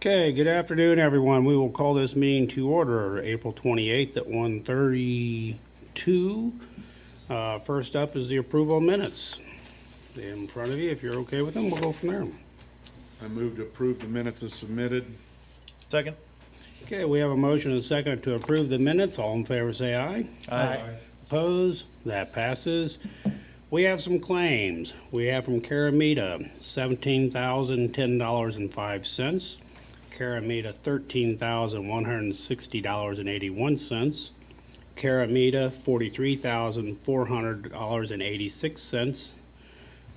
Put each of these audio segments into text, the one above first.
Okay, good afternoon, everyone. We will call this meeting to order April 28th at 1:32. First up is the approval of minutes. They're in front of you. If you're okay with them, we'll go from there. I move to approve the minutes as submitted. Second. Okay, we have a motion and a second to approve the minutes. All in favor, say aye. Aye. Opposed? That passes. We have some claims. We have from Caramita, $17,010.05. Caramita, $13,160.81. Caramita, $43,400.86.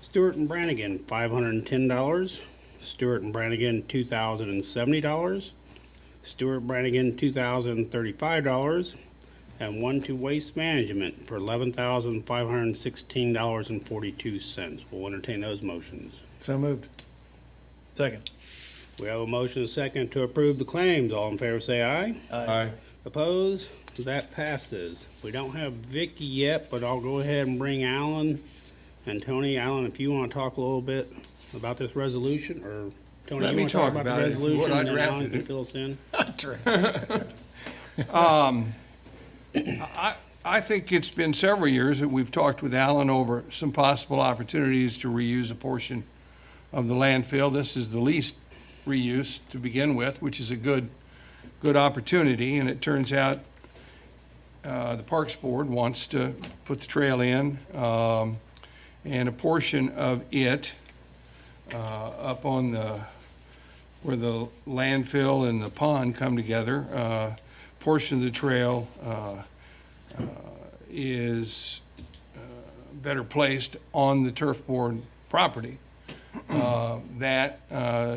Stewart and Brannigan, $510. Stewart and Brannigan, $2,070. Stewart Brannigan, $2,035. And one to Waste Management for $11,516.42. We'll entertain those motions. So moved. Second. We have a motion and a second to approve the claims. All in favor, say aye. Aye. Opposed? That passes. We don't have Vicky yet, but I'll go ahead and bring Alan and Tony. Alan, if you want to talk a little bit about this resolution, or Tony, Let you me want to talk talk about the about it, resolution, what I and then Alan drafted can it. fill us in? I think it's been several years that we've talked with Alan over some possible opportunities to reuse a portion of the landfill. This is the least reuse to begin with, which is a good opportunity, and it turns out the Parks Board wants to put the trail in, and a portion of it up on where the landfill and the pond come together, portion of the trail is better placed on the turf board property. That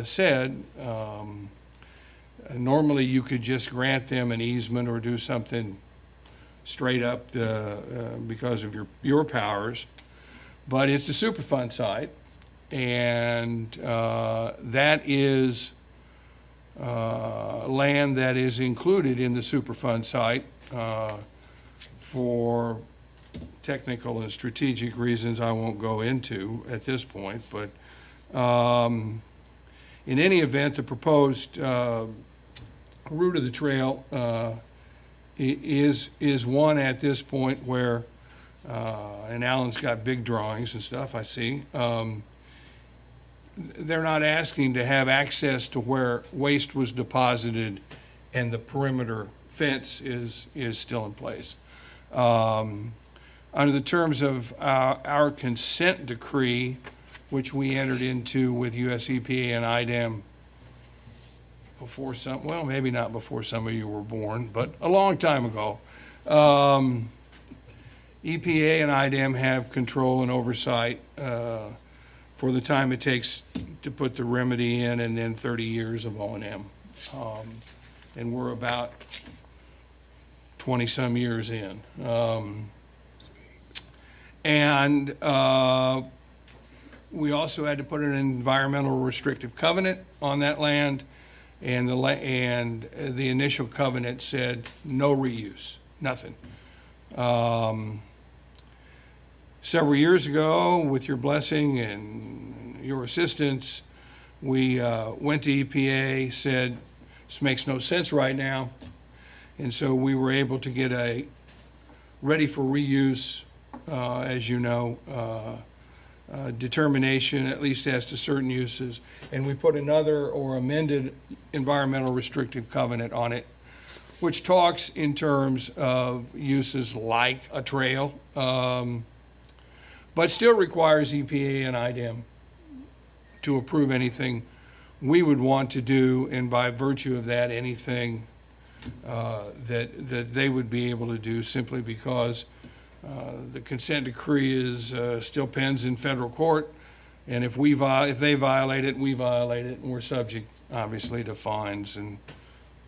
said, normally you could just grant them an easement or do something straight up because of your powers, but it's a Superfund site, and that is land that is included in the Superfund site for technical and strategic reasons I won't go into at this point, but in any event, the proposed route of the trail is one at this point where, and Alan's got big drawings and stuff, I see, they're not asking to have access to where waste was deposited and the perimeter fence is still in place. Under the terms of our consent decree, which we entered into with US EPA and IDEM before maybe not before some of you were born, but a long time ago, EPA and IDEM have control and oversight for the time it takes to put the remedy in, and then 30 years of O&M. And we're about 20-some years in. We also had to put an environmental restrictive covenant on that land, and the initial covenant said no reuse, nothing. Several years ago, with your blessing and your assistance, we went to EPA, said this makes no sense right now, and so we were able to get a ready for reuse, as you know, determination, at least as to certain uses, and we put another or amended environmental restrictive covenant on it, which talks in terms of uses like a trail, but still requires EPA and IDEM to approve anything we would want to do, and by virtue of that, anything that they would be able to do, simply because the consent decree is still pens in federal court, and if they violate it, we violate it, and we're subject, obviously, to fines and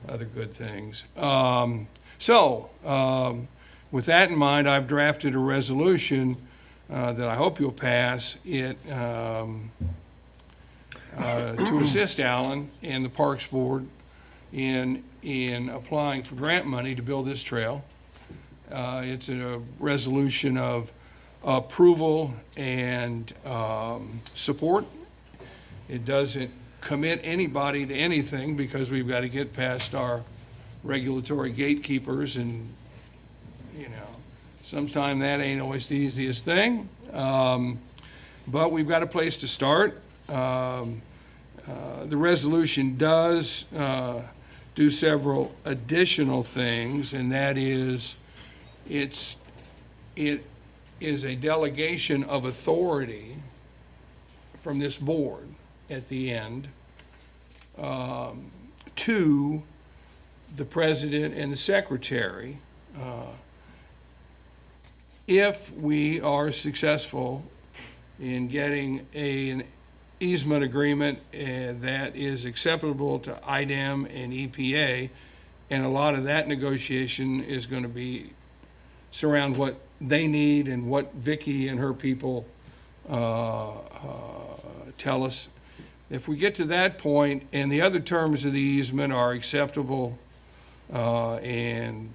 other good things. With that in mind, I've drafted a resolution that I hope you'll pass it to assist Alan and the Parks Board in applying for grant money to build this trail. It's a resolution of approval and support. It doesn't commit anybody to anything because we've got to get past our regulatory gatekeepers and, you know, sometimes that ain't always the easiest thing. But we've got a place to start. The resolution does do several additional things, and that is, it is a delegation of authority from this board at the end to the president and the secretary. If we are successful in getting an easement agreement that is acceptable to IDEM and EPA, and a lot of that negotiation is going to be surround what they need and what Vicky and her people tell us. If we get to that point and the other terms of the easement are acceptable and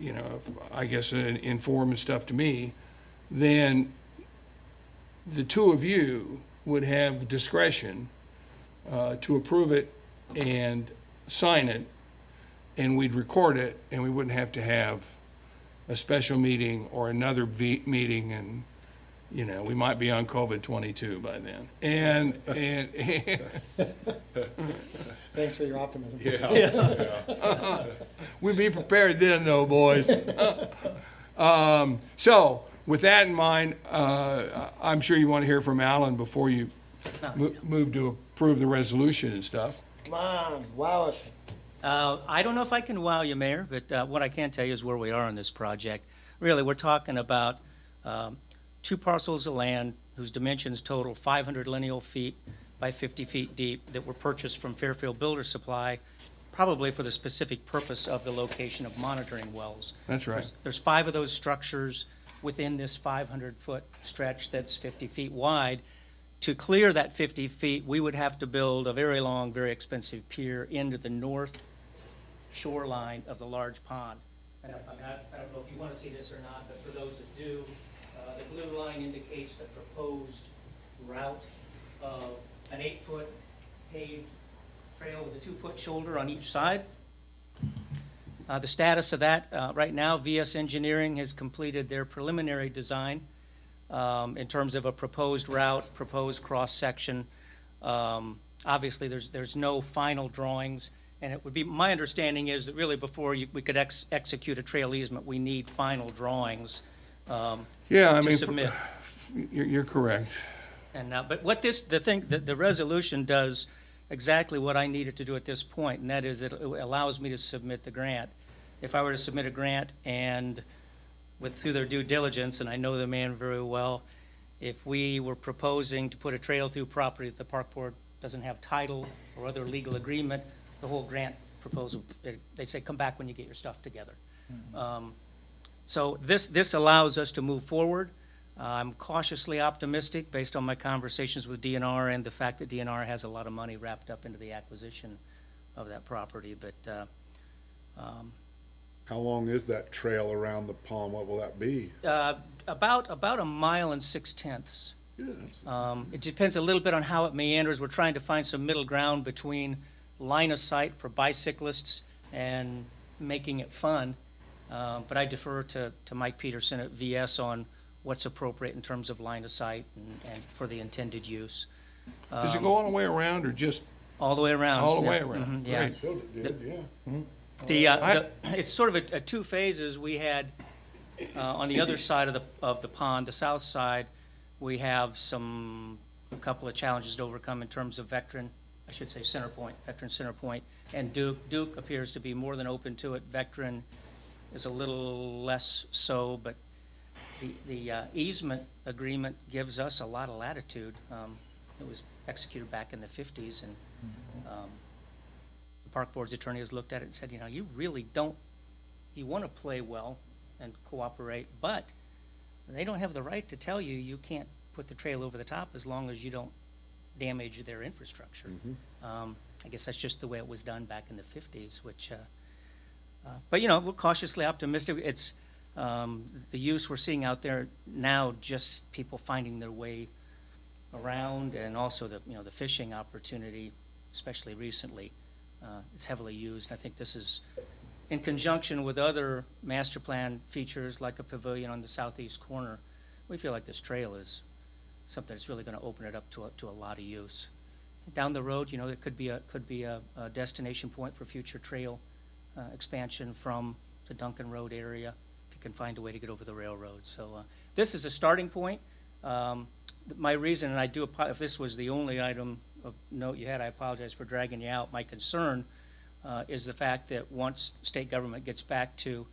you know, I guess inform and stuff to me, then the two of you would have discretion to approve it and sign it, and we'd record it, and we wouldn't have to have a special meeting or another meeting, and, you know, we might be on COVID-22 by then. And Thanks for your optimism. we'd be prepared then, though, boys. So, with that in mind, I'm sure you want to hear from Alan before you move to approve the resolution and stuff. Come on, wow us. I don't know if I can wow you, Mayor, but what I can tell you is where we are on this project. Really, we're talking about 2 parcels of land whose dimensions total 500 lineal feet by 50 feet deep that were purchased from Fairfield Builder Supply, probably for the specific purpose of the location of monitoring wells. That's right. There's 5 of those structures within this 500-foot stretch that's 50 feet wide. To clear that 50 feet, we would have to build a very long, very expensive pier into the north shoreline of the large pond. And I don't know if you want to see this or not, but for those that do, the blue line indicates the proposed route of an 8-foot paved trail with a 2-foot shoulder on each side. The status of that, right now, VS Engineering has completed their preliminary design in terms of a proposed route, proposed cross-section. Obviously, there's no final drawings, and it would be, my understanding is that really before we could execute a trail easement, we need final drawings Yeah, I to mean, submit. you're correct. And but what the resolution does exactly what I needed to do at this point, and that is it allows me to submit the grant. If I were to submit a grant and through their due diligence, and I know the man very well, if we were proposing to put a trail through property that the park board doesn't have title or other legal agreement, the whole grant proposal, they say, come back when you get your stuff together. So this allows us to move forward. I'm cautiously optimistic based on my conversations with DNR and the fact that DNR has a lot of money wrapped up into the acquisition of that property. But How long is that trail around the pond? What will that be? about 1 mile and 6/10. Yeah, that's, It depends a little bit on how it meanders. We're trying to find some middle ground between line of sight for bicyclists and making it fun. But I defer to Mike Peterson at VS on what's appropriate in terms of line of sight and for the intended use. Does it go all the way around or just All the way around. all the yeah. way around? Mhm, yeah. Great. showed it did, yeah. It's sort of a 2 phases. We had, on the other side of the pond, the south side, we have a couple of challenges to overcome in terms of veteran center point, and Duke appears to be more than open to it. Veteran is a little less so, but the easement agreement gives us a lot of latitude. It was executed back in the 50s, and the park board's attorney has looked at it and said, you really don't, you want to play well and cooperate, but they don't have the right to tell you can't put the trail over the top as long as you don't damage their infrastructure. I guess that's just the way it was done back in the 50s, which, but we're cautiously optimistic. It's the use we're seeing out there now, just people finding their way around, and also the, the fishing opportunity, especially recently, is heavily used. And I think this is in conjunction with other master plan features like a pavilion on the southeast corner. We feel like this trail is something that's really going to open it up to a lot of use. Down the road, it could be a destination point for future trail expansion from the Duncan Road area, if you can find a way to get over the railroad. So this is a starting point. My reason, and if this was the only item of note you had, I apologize for dragging you out. My concern is the fact that once state government gets back to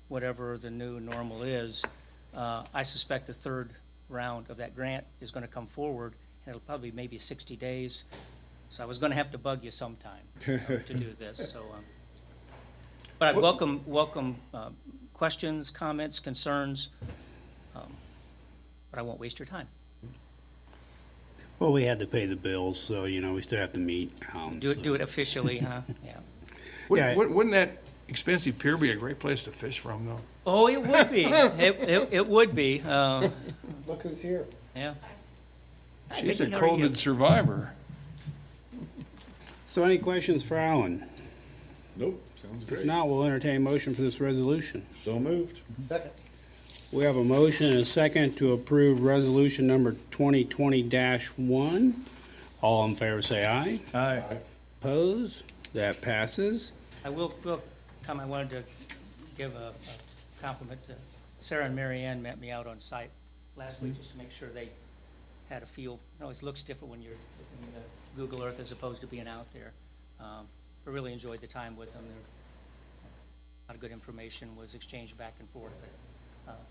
whatever the new normal is, I suspect the third round of that grant is going to come forward, and it'll probably maybe 60 days. So I was going to have to bug you sometime to do this. So, but I welcome questions, comments, concerns, but I won't waste your time. Well, we had to pay the bills, so, we still have to meet. Do it officially, huh? Yeah. Yeah. Wouldn't that expensive pier be a great place to fish from, though? Oh, it would be. It would be. Look who's here. Yeah. She's a Vicki, how are you? COVID survivor. So any questions for Alan? Nope, sounds If great. not, we'll entertain a motion for this resolution. So moved. Second. We have a motion and a second to approve resolution number 2020-1. All in favor say aye. Aye. Opposed? That passes. I will come. I wanted to give a compliment to Sarah and Mary Ann. Met me out on site last week just to make sure they had a feel. It always looks different when you're in the Google Earth as opposed to being out there. I really enjoyed the time with them. A lot of good information was exchanged back and forth. But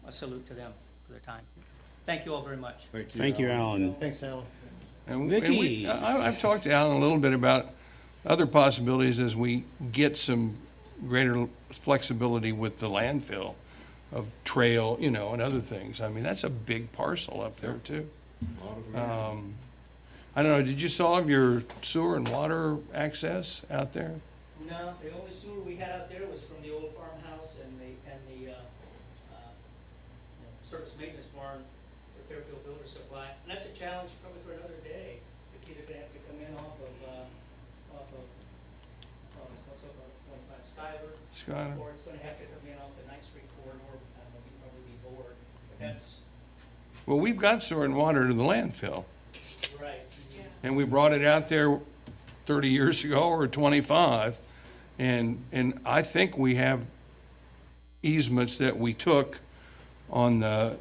a salute to them for their time. Thank you all very much. Thank you, Alan. Thanks, Alan. And Vicki. I've talked to Alan a little bit about other possibilities as we get some greater flexibility with the landfill of trail, and other things. I mean, that's a big parcel up there too. Lot of land. I don't know, did you solve your sewer and water access out there? No, the only sewer we had out there was from the old farmhouse and the surface maintenance barn for Fairfield Builder Supply. And that's a challenge probably for another day. It's either gonna have to come in off of 25 Skyler, Scott? or it's gonna have to come in off the Ninth Street corridor, we'd probably be bored. But that's, Well, we've got sewer and water to the landfill, right. and we brought it out there 30 years ago or 25. And I think we have easements that we took on I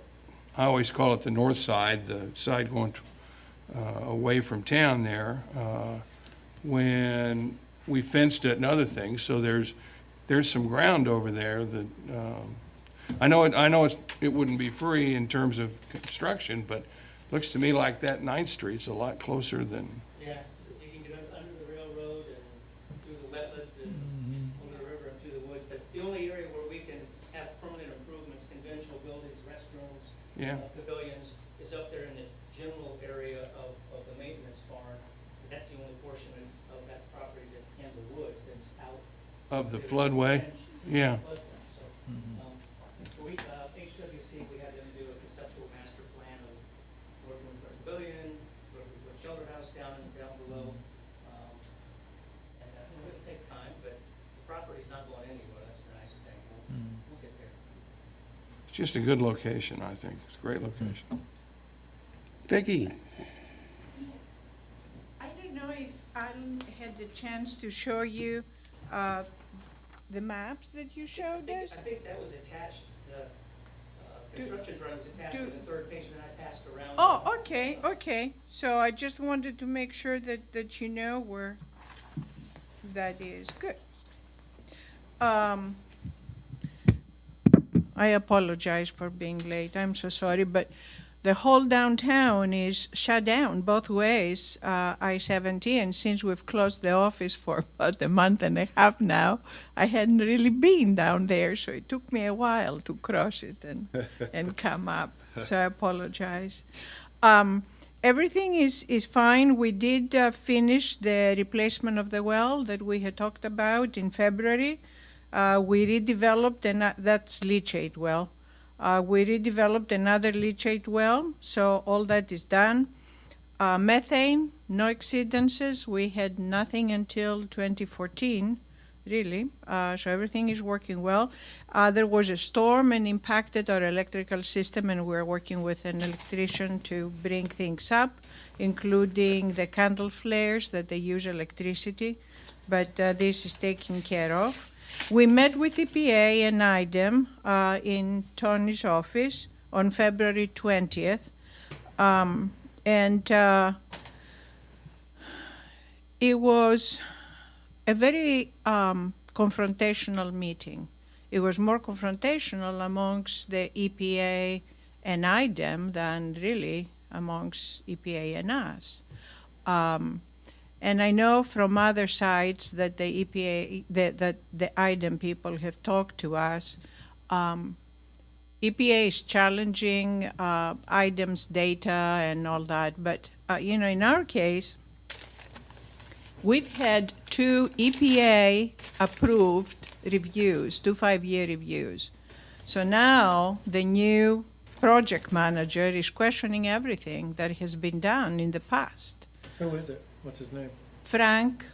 always call it the north side, the side going away from town there, when we fenced it and other things. So there's some ground over there that, I know it wouldn't be free in terms of construction, but looks to me like that 9th Street's a lot closer than, Yeah, you can get under the railroad and through the wetlands and over the river and through the woods, but the only area where we can have permanent improvements, conventional buildings, restrooms, yeah. pavilions, is up there in the general area of the maintenance barn, 'cause that's the only portion of that property and the woods that's out. Of the floodway, yeah. Floodway. So, HWC, we had them do a conceptual master plan of where we put a pavilion, where we put a shelter house down below. And it'll take time, but the property's not going anywhere, that's the nice thing. We'll get there. It's just a good location, I think. It's a great location. Vicki? I don't know if Alan had the chance to show you the maps that you showed us. I think that was attached, the construction drawing was attached to the third page that I passed around. Oh, okay. So I just wanted to make sure that you know where that is. Good. I apologize for being late. I'm so sorry, but the whole downtown is shut down both ways, I-17. Since we've closed the office for about a month and a half now, I hadn't really been down there, so it took me a while to cross it and come up. So I apologize. Everything is fine. We did finish the replacement of the well that we had talked about in February. We redeveloped, and that's leachate well. We redeveloped another leachate well, so all that is done. Methane, no exceedances. We had nothing until 2014, really. So everything is working well. There was a storm and impacted our electrical system, and we're working with an electrician to bring things up, including the candle flares that they use electricity. But this is taken care of. We met with EPA and IDEM in Tony's office on February 20th. And it was a very confrontational meeting. It was more confrontational amongst the EPA and IDEM than really amongst EPA and us. And I know from other sides that the EPA, that the IDEM people have talked to us. EPA is challenging IDEM's data and all that, but in our case, we've had 2 EPA-approved reviews, 2 5-year reviews. So now the new project manager is questioning everything that has been done in the past. Who is it? What's his name? Frank,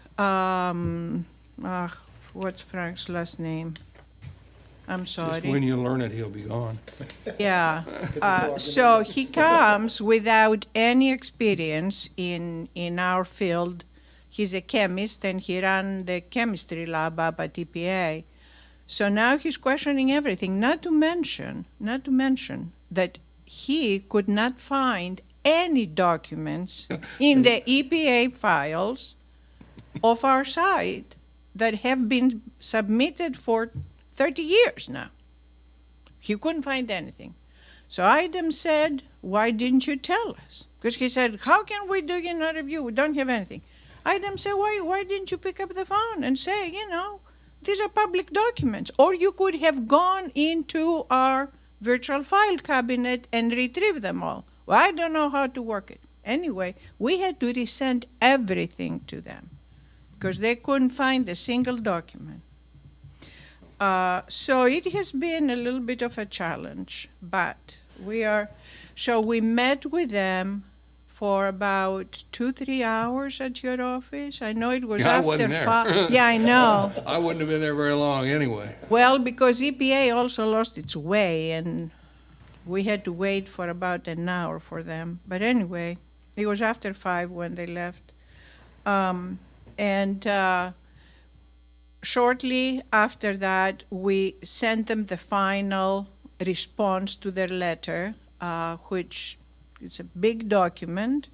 what's Frank's last name? I'm sorry. Just when you learn it, he'll be gone. Yeah. 'Cause it's So he comes without any experience in our field. He's a chemist and he ran the chemistry lab up at EPA. So now he's questioning everything, not to mention that he could not find any documents in the EPA files of our site that have been submitted for 30 years now. He couldn't find anything. So IDEM said, why didn't you tell us? Because he said, how can we do a review? We don't have anything. IDEM said, why didn't you pick up the phone and say, these are public documents? Or you could have gone into our virtual file cabinet and retrieved them all. Well, I don't know how to work it. Anyway, we had to resend everything to them because they couldn't find a single document. So it has been a little bit of a challenge, but we met with them for about 2-3 hours at your office. I know it was Yeah, I after wasn't there. 5. Yeah, I know. I wouldn't have been there very long anyway. Well, because EPA also lost its way, and we had to wait for about an hour for them. But anyway, it was after 5 when they left. Shortly after that, we sent them the final response to their letter, which is a big document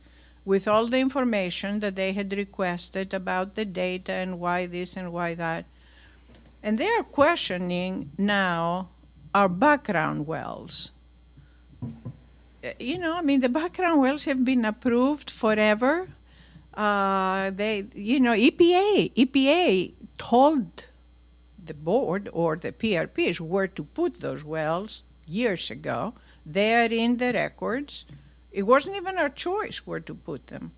with all the information that they had requested about the data and why this and why that. And they are questioning now our background wells. The background wells have been approved forever. EPA told the board or the PRPs where to put those wells years ago. They are in the records. It wasn't even our choice where to put them.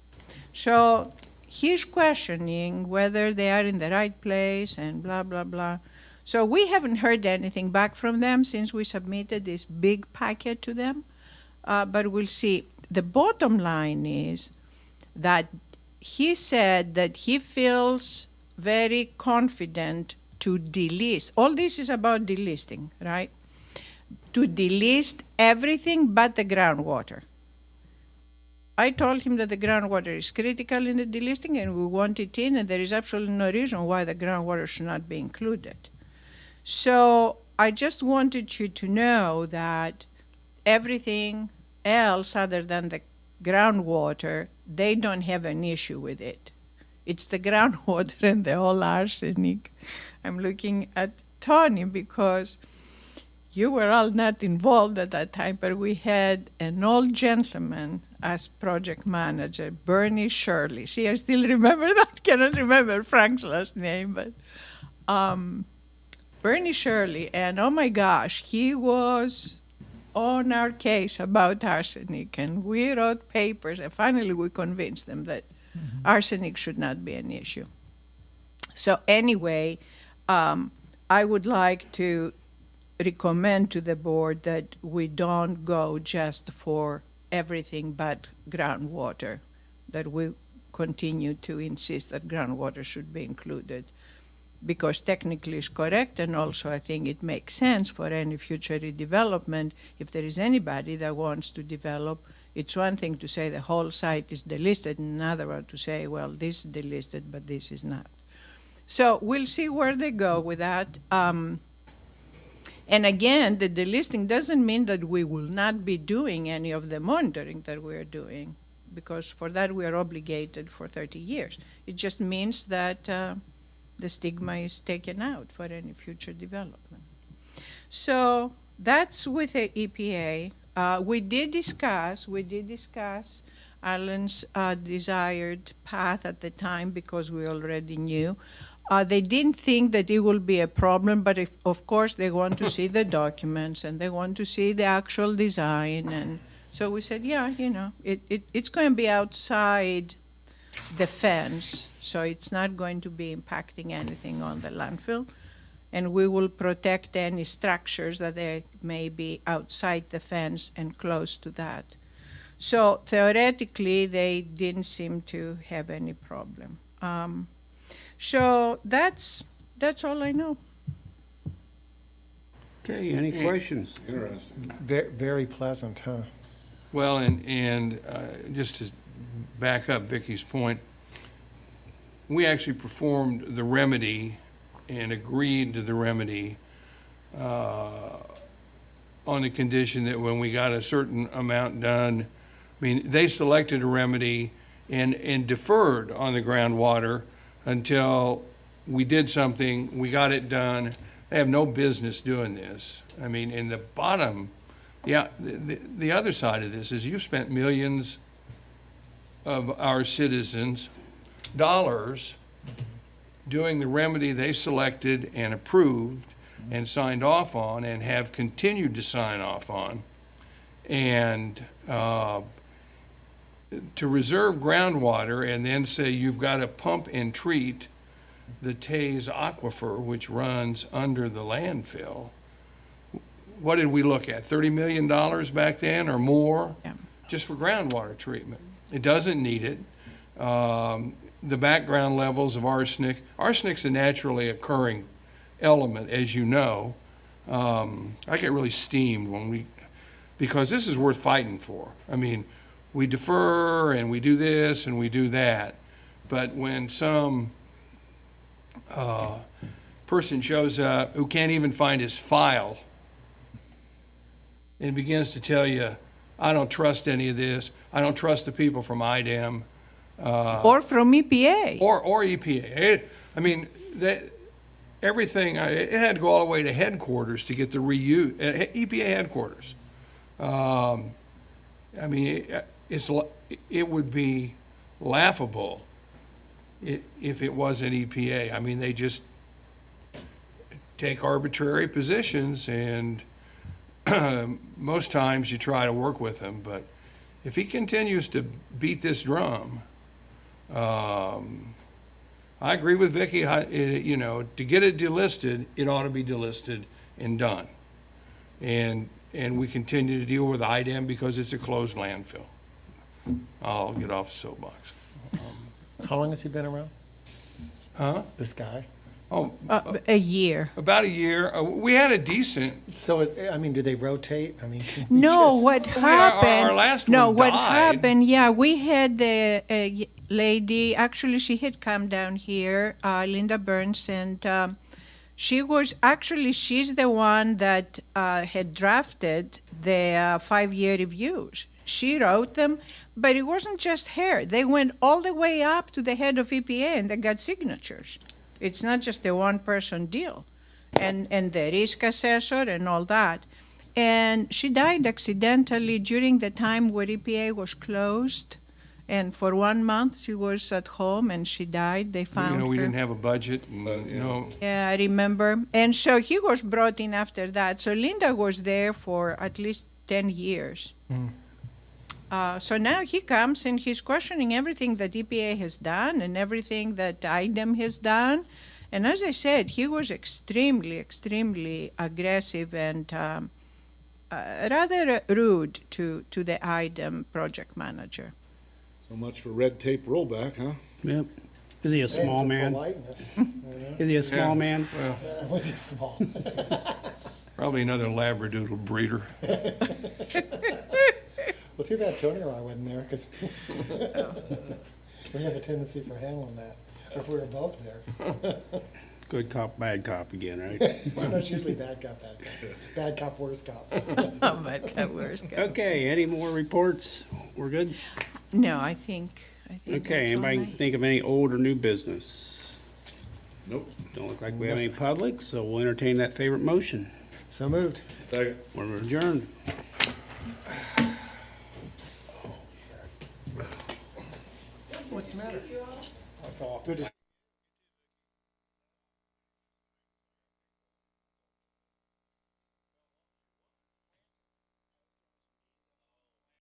So he's questioning whether they are in the right place and blah, blah, blah. So we haven't heard anything back from them since we submitted this big packet to them. But we'll see. The bottom line is that he said that he feels very confident to delist. All this is about delisting, right? To delist everything but the groundwater. I told him that the groundwater is critical in the delisting and we want it in, and there is absolutely no reason why the groundwater should not be included. So I just wanted you to know that everything else other than the groundwater, they don't have an issue with it. It's the groundwater and the whole arsenic. I'm looking at Tony because you were all not involved at that time, but we had an old gentleman as project manager, Bernie Shirley. See, I still remember that. Cannot remember Frank's last name, but Bernie Shirley, and oh my gosh, he was on our case about arsenic, and we wrote papers, and finally we convinced them that arsenic should not be an issue. So anyway, I would like to recommend to the board that we don't go just for everything but groundwater. that we continue to insist that groundwater should be included, because technically it's correct, and also I think it makes sense for any future redevelopment. If there is anybody that wants to develop, it's one thing to say the whole site is delisted, and another one to say, well, this is delisted, but this is not. So we'll see where they go with that. And again, the delisting doesn't mean that we will not be doing any of the monitoring that we're doing, because for that we are obligated for 30 years. It just means that the stigma is taken out for any future development. So that's with the EPA. We did discuss Alan's desired path at the time, because we already knew. They didn't think that it will be a problem, but if, of course they want to see the documents and they want to see the actual design. And so we said, yeah, you know, it's going to be outside the fence, so it's not going to be impacting anything on the landfill. And we will protect any structures that they may be outside the fence and close to that. So theoretically, they didn't seem to have any problem. So that's all I know. Okay, any questions? Interesting. Very pleasant, huh? Well, and just to back up Vicky's point, we actually performed the remedy and agreed to the remedy on the condition that when we got a certain amount done, I mean, they selected a remedy and deferred on the groundwater until we did something, we got it done. They have no business doing this. I mean, in the bottom, yeah, the other side of this is you've spent millions of our citizens' dollars doing the remedy they selected and approved and signed off on and have continued to sign off on. And to reserve groundwater and then say you've got to pump and treat the Tays aquifer, which runs under the landfill. What did we look at? $30 million back then or more? Yeah. Just for groundwater treatment. It doesn't need it. The background levels of arsenic's a naturally occurring element, as you know. I get really steamed because this is worth fighting for. I mean, we defer and we do this and we do that, but when some person shows up who can't even find his file and begins to tell you, I don't trust any of this, I don't trust the people from IDEM. Or from EPA. Or EPA. I mean, everything, it had to go all the way to headquarters to get the reuse, EPA headquarters. I mean, it would be laughable if it wasn't EPA. I mean, they just take arbitrary positions, and most times you try to work with them. But if he continues to beat this drum, I agree with Vicky. You know, to get it delisted, it ought to be delisted and done. And we continue to deal with IDEM because it's a closed landfill. I'll get off the soapbox. How long has he been around, Huh? this guy? Oh, A year. about a year. We had a decent, So, do they rotate? I mean, can we No, just- what our happened? last No, one what died. happened? Yeah, we had a lady. Actually, she had come down here, Linda Burns, and she's the one that had drafted the 5-year reviews. She wrote them, but it wasn't just her. They went all the way up to the head of EPA, and they got signatures. It's not just a one-person deal, and the risk assessor and all that. And she died accidentally during the time where EPA was closed. And for 1 month, she was at home and she died. They found we her. didn't have a budget and, Yeah, I remember. And so he was brought in after that. So Linda was there for at least 10 years. So now he comes and he's questioning everything that EPA has done and everything that IDEM has done. And as I said, he was extremely, extremely aggressive and rather rude to the IDEM project manager. So much for red tape rollback, huh? Yep. Is he a small for man? politeness, you know? Is he a small Yeah. man? Well, Was he small? probably another Labradoodle breeder. Well, too bad Tony or I wasn't there, because we have a tendency for handling that, if we were both there. Good cop, bad cop again, right? Well, that's usually bad cop, bad cop. Bad cop, worst cop. But where's go? Okay, any more reports? We're good? No, I think Okay, that's all anybody right. think of any old or new business? Nope. Don't look like we have any public, so we'll entertain that favorite motion. So moved. Second. We're adjourned. What's the matter? Good to